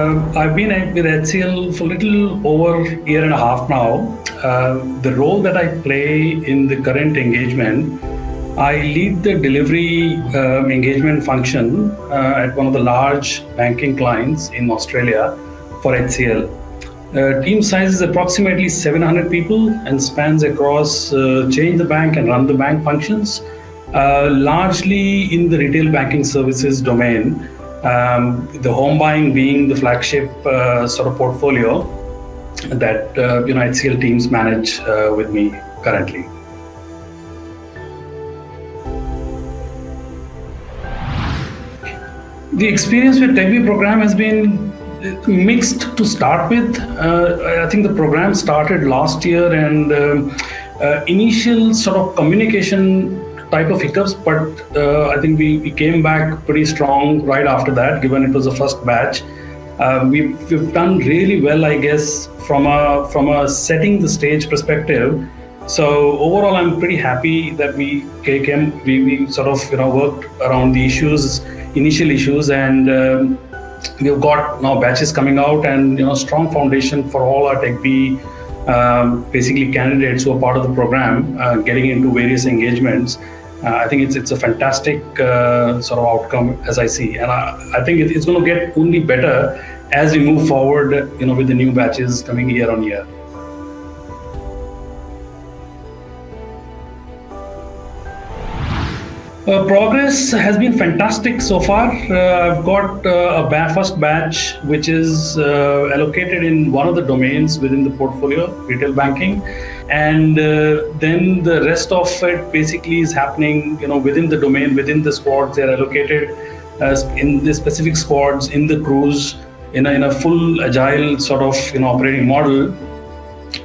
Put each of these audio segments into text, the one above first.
I've been with HCL for a little over a year and a half now. The role that I play in the current engagement, I lead the delivery engagement function at one of the large banking clients in Australia for HCL. Team size is approximately 700 people and spans across change the bank and run the bank functions, largely in the retail banking services domain. The home buying being the flagship sort of portfolio that HCL teams manage with me currently. The experience with TechBee program has been mixed to start with. I think the program started last year, and initial sort of communication type of hiccups, but I think we came back pretty strong right after that, given it was the first batch. We've done really well, I guess, from a setting the stage perspective. So overall, I'm pretty happy that we sort of worked around the initial issues, and we've got now batches coming out, and strong foundation for all our TechBee basically candidates who are part of the program getting into various engagements. I think it's a fantastic sort of outcome as I see, and I think it's going to get only better as we move forward, with the new batches coming year on year. Progress has been fantastic so far. I've got a first batch which is allocated in one of the domains within the portfolio, retail banking, and then the rest of it basically is happening within the domain, within the squads. They're allocated in the specific squads, in the crews, in a full agile sort of operating model,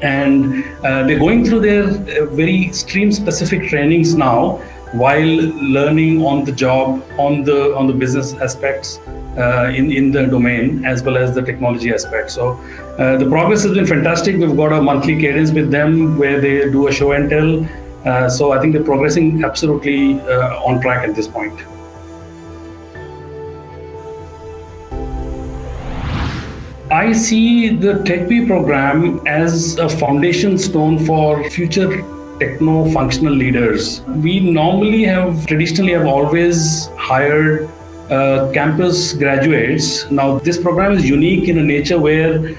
and they're going through their very stream specific trainings now, while learning on the job, on the business aspects in the domain, as well as the technology aspect. So the progress has been fantastic. We've got a monthly cadence with them where they do a show and tell. So I think they're progressing absolutely on track at this point. I see the TechBee program as a foundation stone for future Techno functional leaders. We traditionally have always hired campus graduates. Now this program is unique in a nature where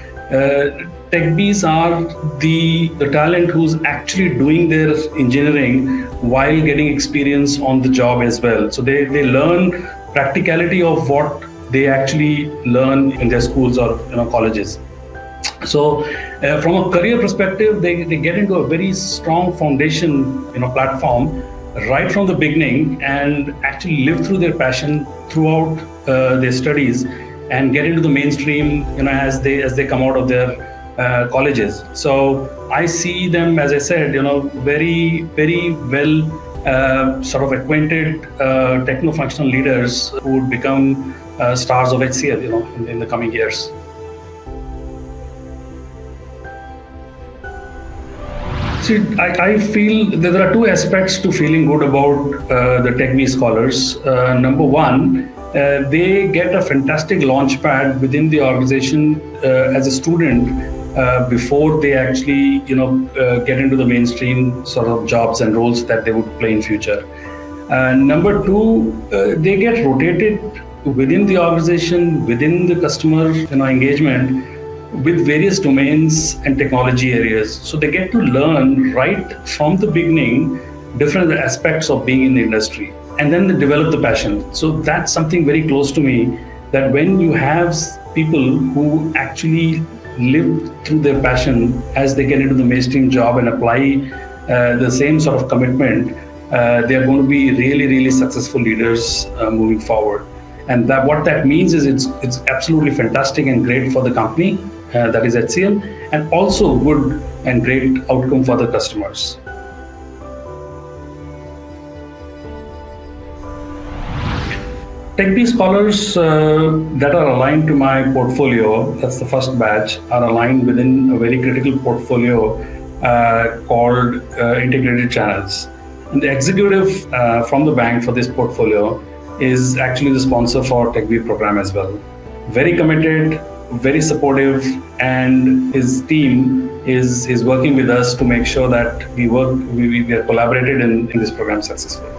TechBee's are the talent who's actually doing their engineering while getting experience on the job as well. So they learn practicality of what they actually learn in their schools or colleges. So from a career perspective, they get into a very strong foundation platform right from the beginning, and actually live through their passion throughout their studies, and get into the mainstream as they come out of their colleges. So I see them, as I said, very, very well sort of acquainted techno functional leaders who would become stars of HCL in the coming years. I feel that there are two aspects to feeling good about the TechBee scholars. Number one, they get a fantastic launch pad within the organization as a student before they actually get into the mainstream sort of jobs and roles that they would play in future. Number two, they get rotated within the organization, within the customer engagement, with various domains and technology areas. So they get to learn right from the beginning different aspects of being in the industry, and then they develop the passion. So that's something very close to me, that when you have people who actually live through their passion as they get into the mainstream job and apply the same sort of commitment, they are going to be really, really successful leaders moving forward. And what that means is it's absolutely fantastic and great for the company, that is HCL, and also good and great outcome for the customers. TechBee scholars that are aligned to my portfolio, that's the first batch, are aligned within a very critical portfolio called integrated channels. And the executive from the bank for this portfolio is actually the sponsor for TechBee program as well. Very committed, very supportive, and his team is working with us to make sure that we are collaborated in this program successfully.